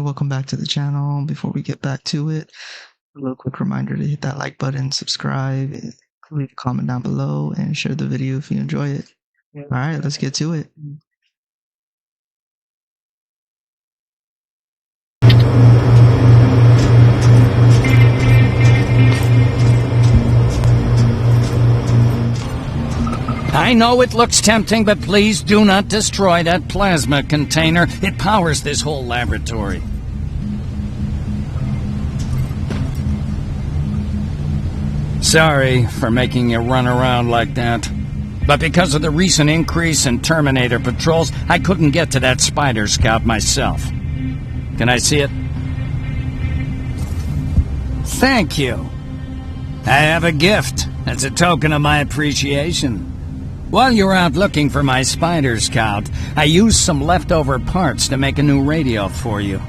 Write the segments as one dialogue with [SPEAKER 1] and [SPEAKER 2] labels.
[SPEAKER 1] welcome back to the channel. Before we get back to it, a little quick reminder to hit that like button, subscribe, leave a comment down below, and share the video if you enjoy it. Alright, let's get to it.
[SPEAKER 2] I know it looks tempting, but please do not destroy that plasma container. It powers this whole laboratory. Sorry for making you run around like that. But because of the recent increase in Terminator patrols, I couldn't get to that spider scout myself. Can I see it? Thank you. I have a gift as a token of my appreciation. While you were out looking for my spider scout, I used some leftover parts to make a new radio for you.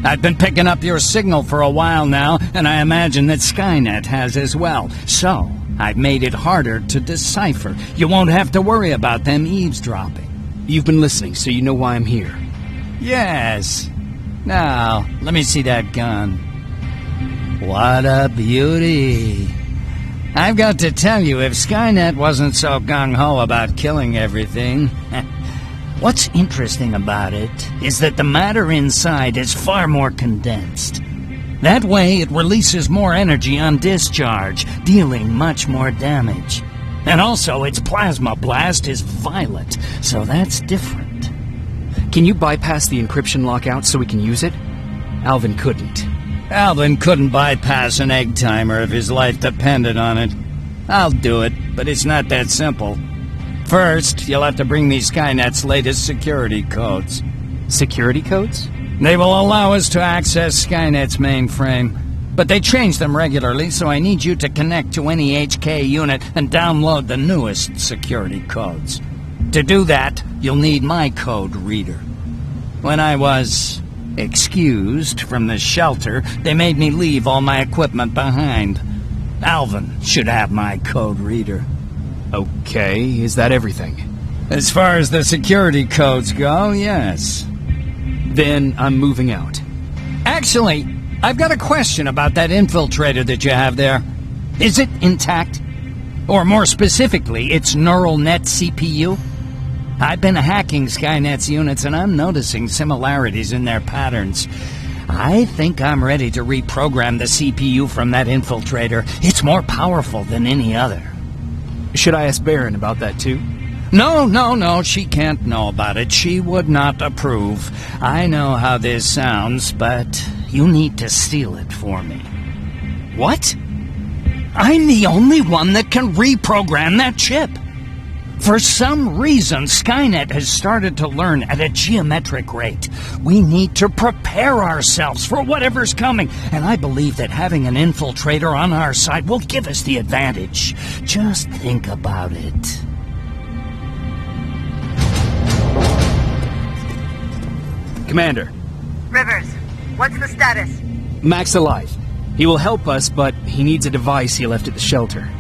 [SPEAKER 2] I've been picking up your signal for a while now, and I imagine that Skynet has as well. So, I've made it harder to decipher. You won't have to worry about them eavesdropping.
[SPEAKER 3] You've been listening, so you know why I'm here.
[SPEAKER 2] Yes. Now, let me see that gun. What a beauty. I've got to tell you, if Skynet wasn't so gung-ho about killing everything... What's interesting about it is that the matter inside is far more condensed. That way, it releases more energy on discharge, dealing much more damage. And also, its plasma blast is violet, so that's different.
[SPEAKER 3] Can you bypass the encryption lockout so we can use it? Alvin couldn't.
[SPEAKER 2] Alvin couldn't bypass an egg timer if his life depended on it. I'll do it, but it's not that simple. First, you'll have to bring me Skynet's latest security codes.
[SPEAKER 3] Security codes?
[SPEAKER 2] They will allow us to access Skynet's mainframe, but they change them regularly, so I need you to connect to any HK unit and download the newest security codes. To do that, you'll need my code reader. When I was excused from the shelter, they made me leave all my equipment behind. Alvin should have my code reader.
[SPEAKER 3] Okay, is that everything?
[SPEAKER 2] As far as the security codes go, yes.
[SPEAKER 3] Then I'm moving out.
[SPEAKER 2] Actually, I've got a question about that infiltrator that you have there. Is it intact? Or more specifically, its neural net CPU? I've been hacking Skynet's units and I'm noticing similarities in their patterns. I think I'm ready to reprogram the CPU from that infiltrator. It's more powerful than any other.
[SPEAKER 3] Should I ask Baron about that too?
[SPEAKER 2] No, she can't know about it. She would not approve. I know how this sounds, but you need to steal it for me.
[SPEAKER 3] What?
[SPEAKER 2] I'm the only one that can reprogram that chip. For some reason, Skynet has started to learn at a geometric rate. We need to prepare ourselves for whatever's coming, and I believe that having an infiltrator on our side will give us the advantage. Just think about it.
[SPEAKER 3] Commander.
[SPEAKER 4] Rivers, what's the status?
[SPEAKER 3] Mac's alive. He will help us, but he needs a device he left at the shelter.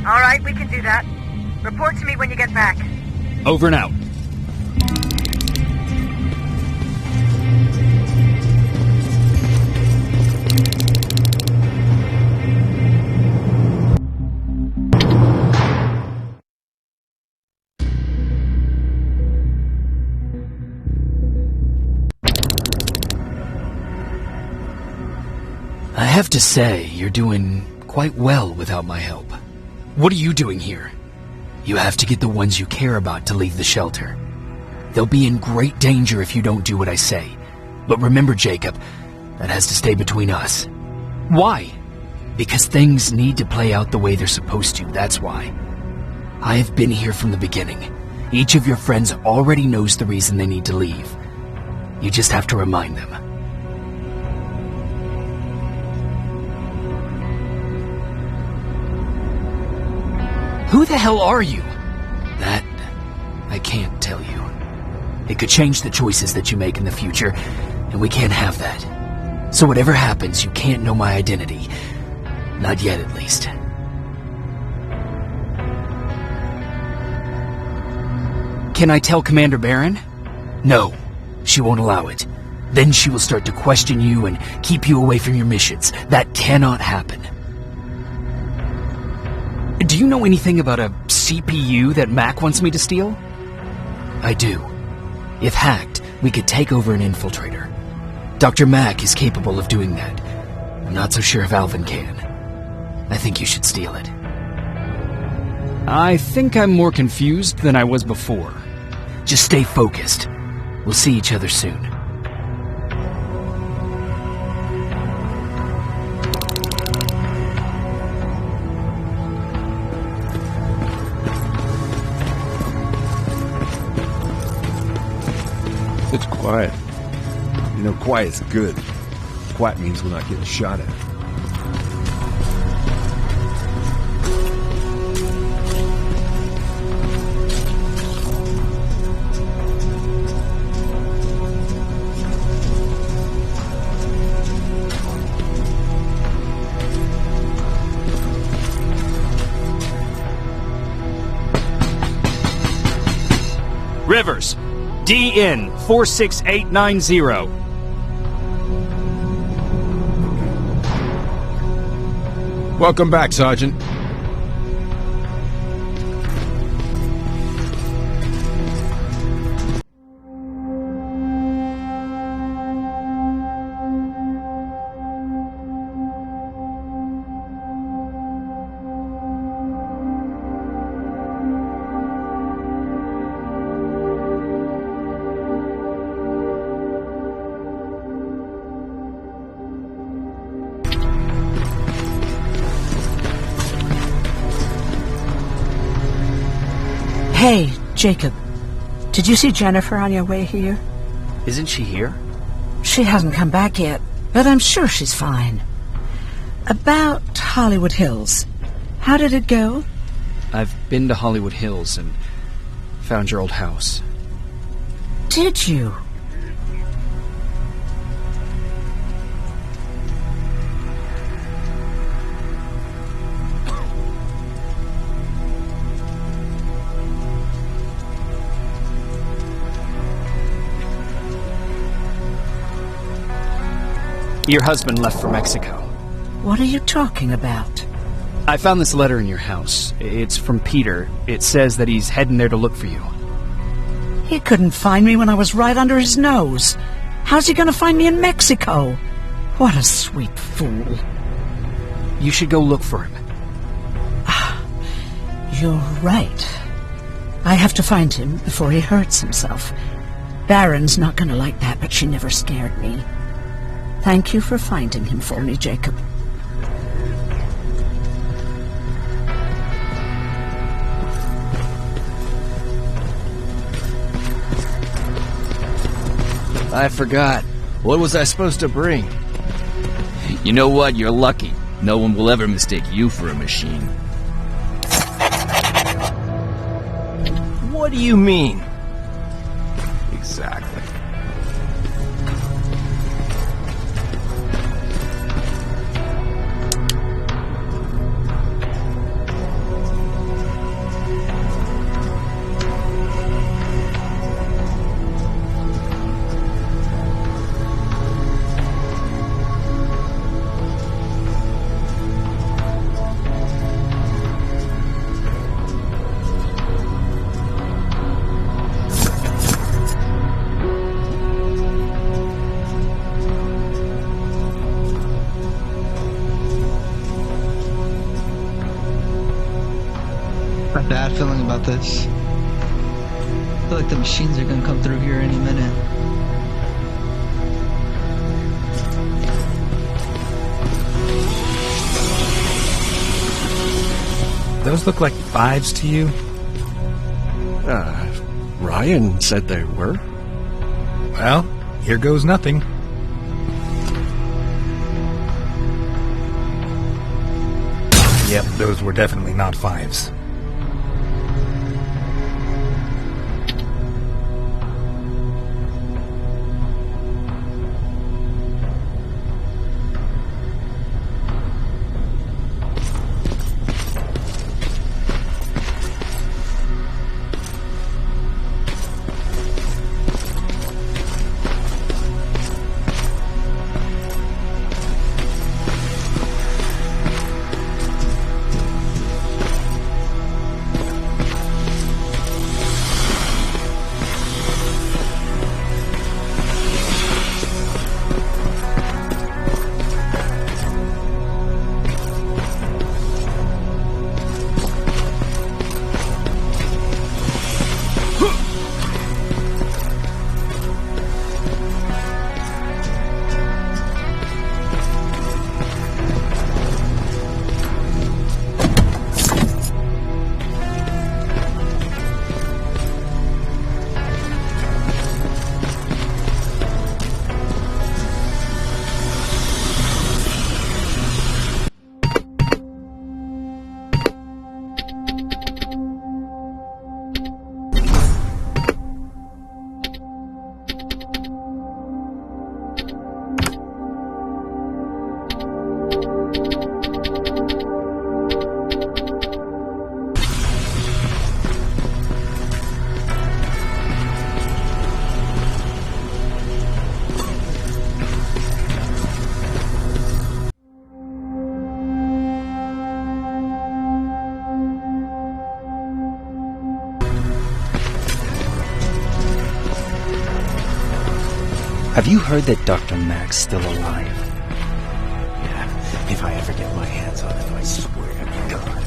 [SPEAKER 4] All right, we can do that. Report to me when you get back.
[SPEAKER 3] Over and out. I have to say, you're doing quite well without my help. What are you doing here? You have to get the ones you care about to leave the shelter. They'll be in great danger if you don't do what I say. But remember, Jacob, that has to stay between us. Why? Because things need to play out the way they're supposed to, that's why. I have been here from the beginning. Each of your friends already knows the reason they need to leave. You just have to remind them. Who the hell are you? That, I can't tell you. It could change the choices that you make in the future, and we can't have that. So whatever happens, you can't know my identity. Not yet, at least. Can I tell Commander Baron? No, she won't allow it. Then she will start to question you and keep you away from your missions. That cannot happen. Do you know anything about a CPU that Mac wants me to steal? I do. If hacked, we could take over an infiltrator. Dr. Mac is capable of doing that. I'm not so sure if Alvin can. I think you should steal it.
[SPEAKER 2] I think I'm more confused than I was before.
[SPEAKER 3] Just stay focused. We'll see each other soon.
[SPEAKER 5] It's quiet. You know, quiet's good. Quiet means we're not getting shot at.
[SPEAKER 6] Rivers, DN 46890.
[SPEAKER 5] Welcome back, Sergeant.
[SPEAKER 7] Hey, Jacob. Did you see Jennifer on your way here?
[SPEAKER 3] Isn't she here?
[SPEAKER 7] She hasn't come back yet, but I'm sure she's fine. About Hollywood Hills. How did it go?
[SPEAKER 3] I've been to Hollywood Hills and found your old house.
[SPEAKER 7] Did you?
[SPEAKER 3] Your husband left for Mexico.
[SPEAKER 7] What are you talking about?
[SPEAKER 3] I found this letter in your house. It's from Peter. It says that he's heading there to look for you.
[SPEAKER 7] He couldn't find me when I was right under his nose. How's he gonna find me in Mexico? What a sweet fool.
[SPEAKER 3] You should go look for him.
[SPEAKER 7] You're right. I have to find him before he hurts himself. Baron's not gonna like that, but she never scared me. Thank you for finding him for me, Jacob.
[SPEAKER 8] I forgot. What was I supposed to bring? You know what? You're lucky. No one will ever mistake you for a machine. What do you mean? Exactly.
[SPEAKER 1] A bad feeling about this. I feel like the machines are gonna come through here any minute.
[SPEAKER 9] Those look like fives to you?
[SPEAKER 5] Ryan said they were.
[SPEAKER 9] Well, here goes nothing. Yep, those were definitely not fives.
[SPEAKER 10] Have you heard that Dr. Mack's still alive? Yeah, if I ever get my hands on him, I swear to God.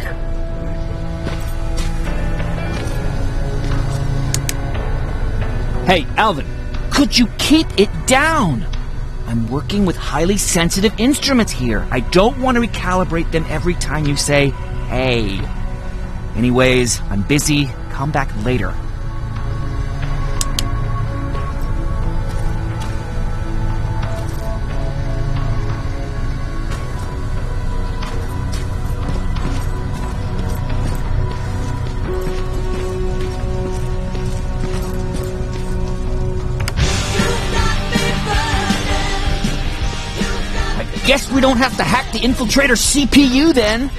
[SPEAKER 8] Hey, Alvin, could you keep it down? I'm working with highly sensitive instruments here. I don't want to recalibrate them every time you say, hey. Anyways, I'm busy. Come back later. Guess we don't have to hack the infiltrator's CPU then.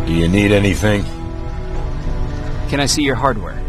[SPEAKER 5] Do you need anything?
[SPEAKER 8] Can I see your hardware?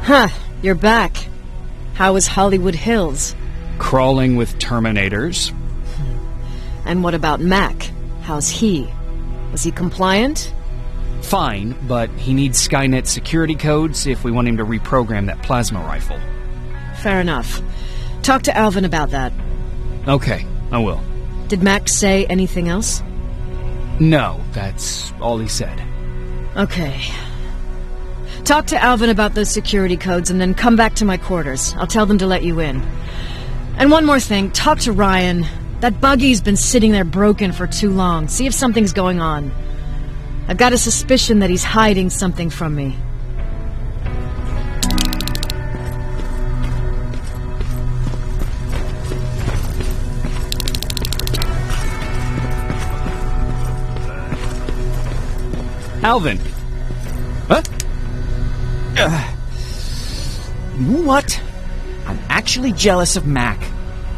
[SPEAKER 11] Huh, you're back. How was Hollywood Hills?
[SPEAKER 6] Crawling with Terminators.
[SPEAKER 11] And what about Mac? How's he? Was he compliant?
[SPEAKER 6] Fine, but he needs Skynet security codes if we want him to reprogram that plasma rifle.
[SPEAKER 11] Fair enough. Talk to Alvin about that.
[SPEAKER 6] Okay, I will.
[SPEAKER 11] Did Mac say anything else?
[SPEAKER 6] No, that's all he said.
[SPEAKER 11] Okay. Talk to Alvin about those security codes and then come back to my quarters. I'll tell them to let you in. And one more thing, talk to Ryan. That buggy's been sitting there broken for too long. See if something's going on. I've got a suspicion that he's hiding something from me.
[SPEAKER 6] Alvin! Huh?
[SPEAKER 8] You know what? I'm actually jealous of Mac.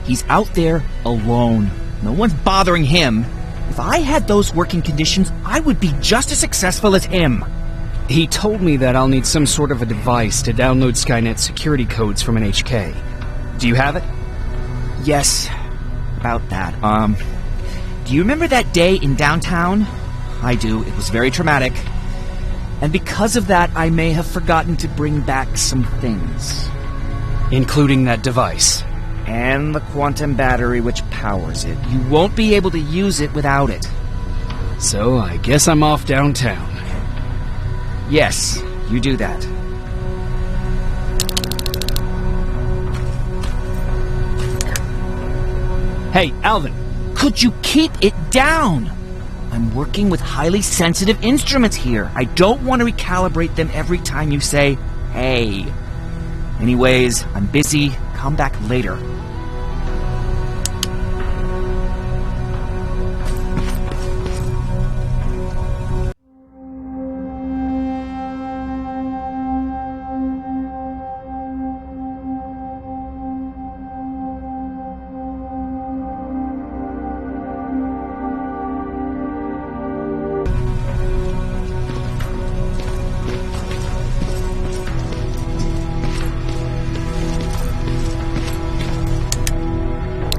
[SPEAKER 8] He's out there alone. No one's bothering him. If I had those working conditions, I would be just as successful as him.
[SPEAKER 6] He told me that I'll need some sort of a device to download Skynet security codes from an HK. Do you have it?
[SPEAKER 8] Yes, about that. Do you remember that day in downtown? I do. It was very traumatic. And because of that, I may have forgotten to bring back some things.
[SPEAKER 6] Including that device.
[SPEAKER 8] And the quantum battery which powers it. You won't be able to use it without it.
[SPEAKER 6] So I guess I'm off downtown.
[SPEAKER 8] Yes, you do that.
[SPEAKER 6] Hey, Alvin!
[SPEAKER 8] Could you keep it down? I'm working with highly sensitive instruments here. I don't want to recalibrate them every time you say, hey. Anyways, I'm busy. Come back later.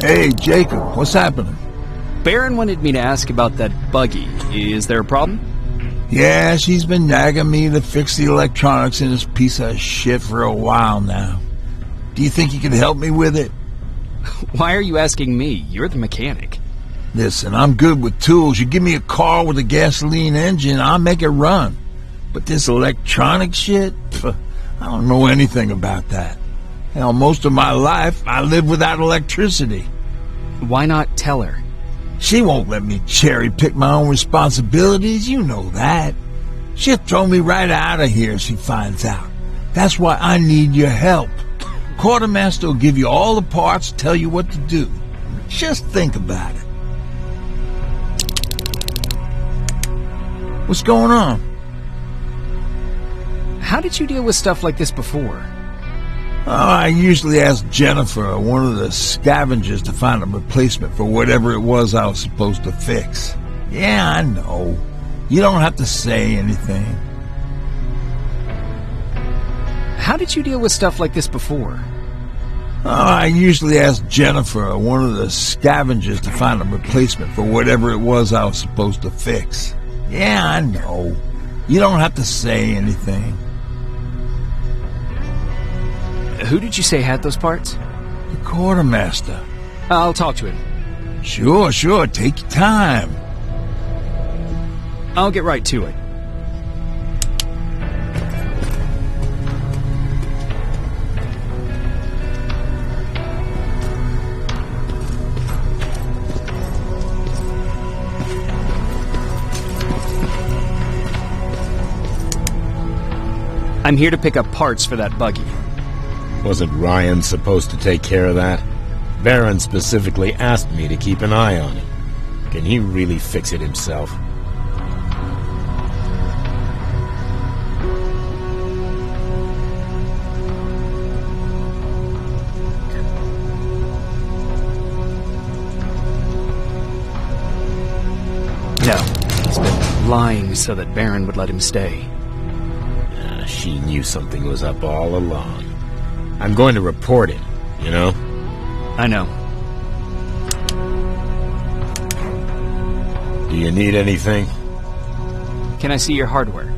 [SPEAKER 12] Hey, Jacob, what's happening?
[SPEAKER 6] Baron wanted me to ask about that buggy. Is there a problem?
[SPEAKER 12] Yeah, she's been nagging me to fix the electronics in this piece of shit for a while now. Do you think you can help me with it?
[SPEAKER 6] Why are you asking me? You're the mechanic.
[SPEAKER 12] Listen, I'm good with tools. You give me a car with a gasoline engine, I'll make it run. But this electronic shit? Pff, I don't know anything about that. Hell, most of my life, I lived without electricity.
[SPEAKER 6] Why not tell her?
[SPEAKER 12] She won't let me cherry-pick my own responsibilities, you know that. She'll throw me right out of here if she finds out. That's why I need your help. Quartermaster will give you all the parts, tell you what to do. Just think about it. What's going on?
[SPEAKER 6] How did you deal with stuff like this before?
[SPEAKER 12] Oh, I usually ask Jennifer or one of the scavengers to find a replacement for whatever it was I was supposed to fix. Yeah, I know. You don't have to say anything.
[SPEAKER 6] How did you deal with stuff like this before?
[SPEAKER 12] Oh, I usually ask Jennifer or one of the scavengers to find a replacement for whatever it was I was supposed to fix. Yeah, I know. You don't have to say anything.
[SPEAKER 6] Who did you say had those parts?
[SPEAKER 12] The quartermaster.
[SPEAKER 6] I'll talk to him.
[SPEAKER 12] Sure. Take your time.
[SPEAKER 6] I'll get right to it. I'm here to pick up parts for that buggy.
[SPEAKER 13] Wasn't Ryan supposed to take care of that? Baron specifically asked me to keep an eye on him. Can he really fix it himself?
[SPEAKER 6] No, he's been lying so that Baron would let him stay.
[SPEAKER 13] She knew something was up all along. I'm going to report him, you know?
[SPEAKER 6] I know.
[SPEAKER 13] Do you need anything?
[SPEAKER 6] Can I see your hardware?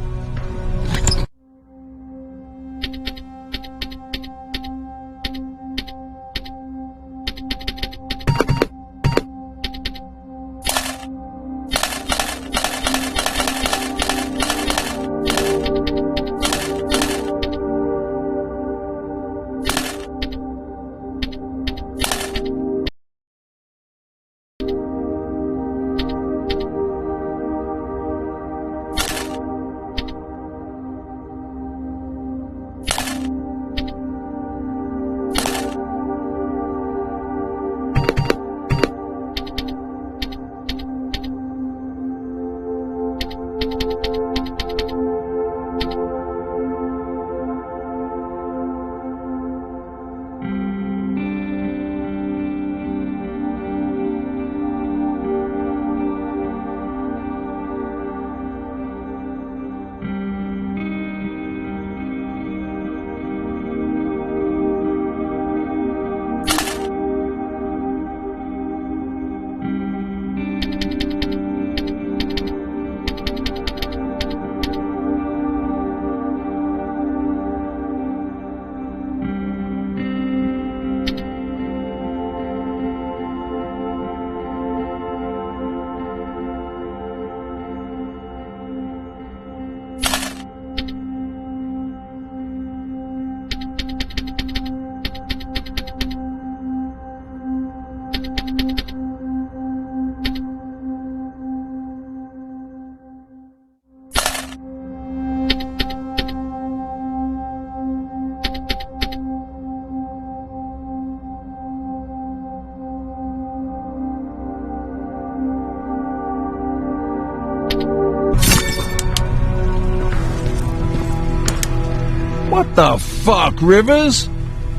[SPEAKER 12] What the fuck, Rivers?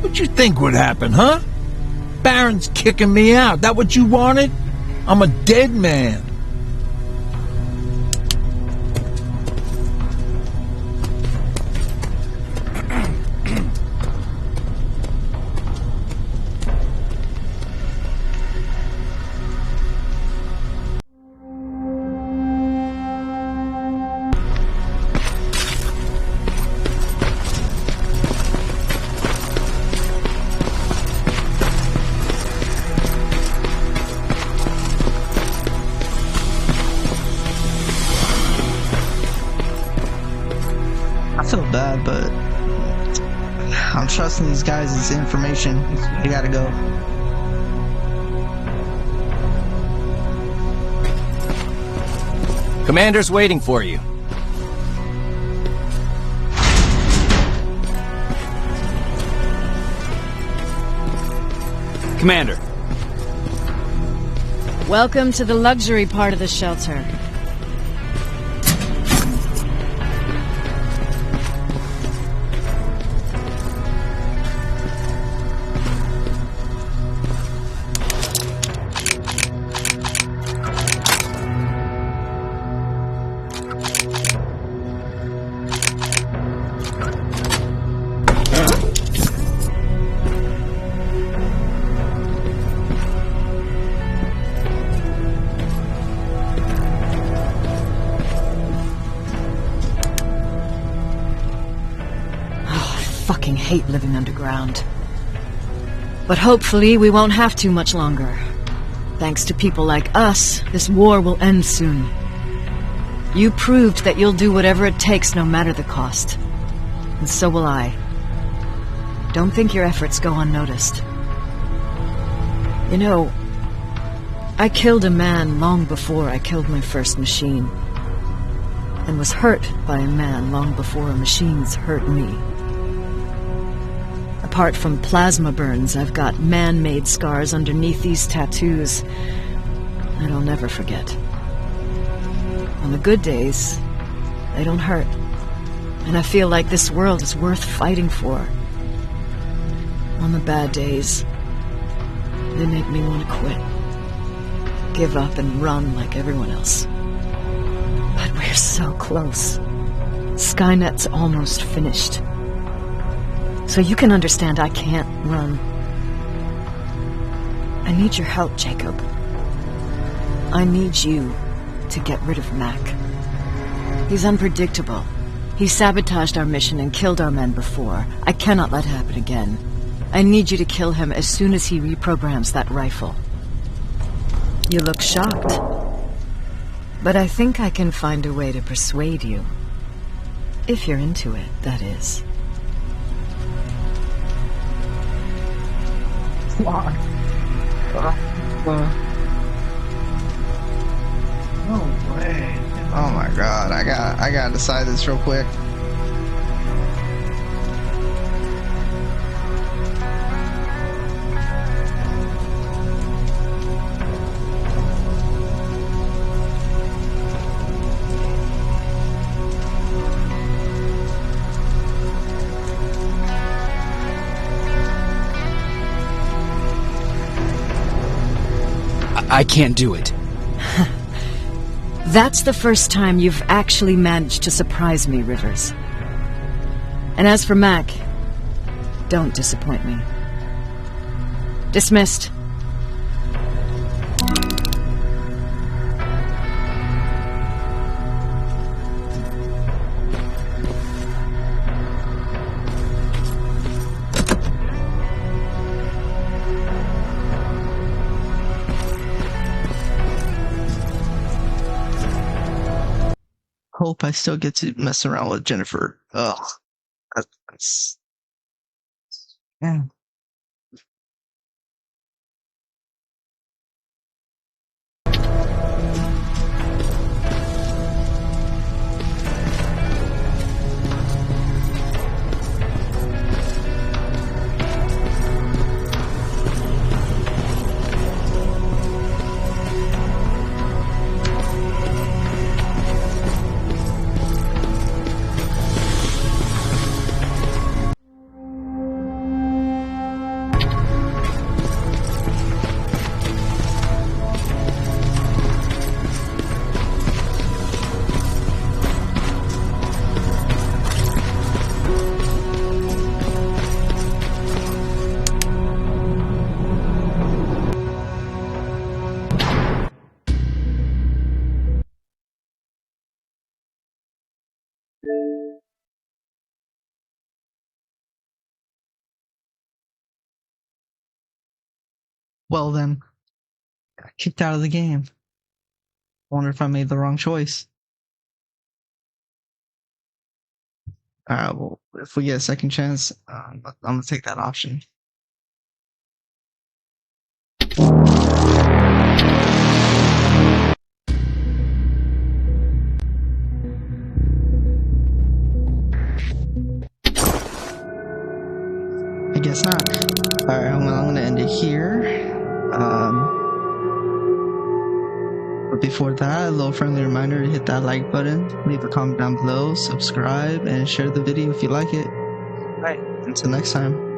[SPEAKER 12] What you think would happen, huh? Baron's kicking me out. That what you wanted? I'm a dead man.
[SPEAKER 1] I feel bad, but I'm trusting these guys' information. We gotta go.
[SPEAKER 10] Commander's waiting for you.
[SPEAKER 6] Commander.
[SPEAKER 11] Welcome to the luxury part of the shelter. Fucking hate living underground. But hopefully we won't have to much longer. Thanks to people like us, this war will end soon. You proved that you'll do whatever it takes no matter the cost. And so will I. Don't think your efforts go unnoticed. You know, I killed a man long before I killed my first machine. And was hurt by a man long before machines hurt me. Apart from plasma burns, I've got man-made scars underneath these tattoos that I'll never forget. On the good days, they don't hurt. And I feel like this world is worth fighting for. On the bad days, they make me want to quit. Give up and run like everyone else. But we're so close. Skynet's almost finished. So you can understand I can't run. I need your help, Jacob. I need you to get rid of Mac. He's unpredictable. He sabotaged our mission and killed our men before. I cannot let it happen again. I need you to kill him as soon as he reprograms that rifle. You look shocked. But I think I can find a way to persuade you. If you're into it, that is.
[SPEAKER 1] No way. Oh my god, I gotta decide this real quick.
[SPEAKER 6] I can't do it.
[SPEAKER 11] That's the first time you've actually managed to surprise me, Rivers. And as for Mac, don't disappoint me. Dismissed.
[SPEAKER 1] Hope I still get to mess around with Jennifer. Ugh. That's... Yeah. Well then, got kicked out of the game. Wonder if I made the wrong choice. Alright, well, if we get a second chance, I'm gonna take that option. I guess not. Alright, well, I'm gonna end it here. But before that, a little friendly reminder to hit that like button, leave a comment down below, subscribe, and share the video if you like it. Alright, until next time.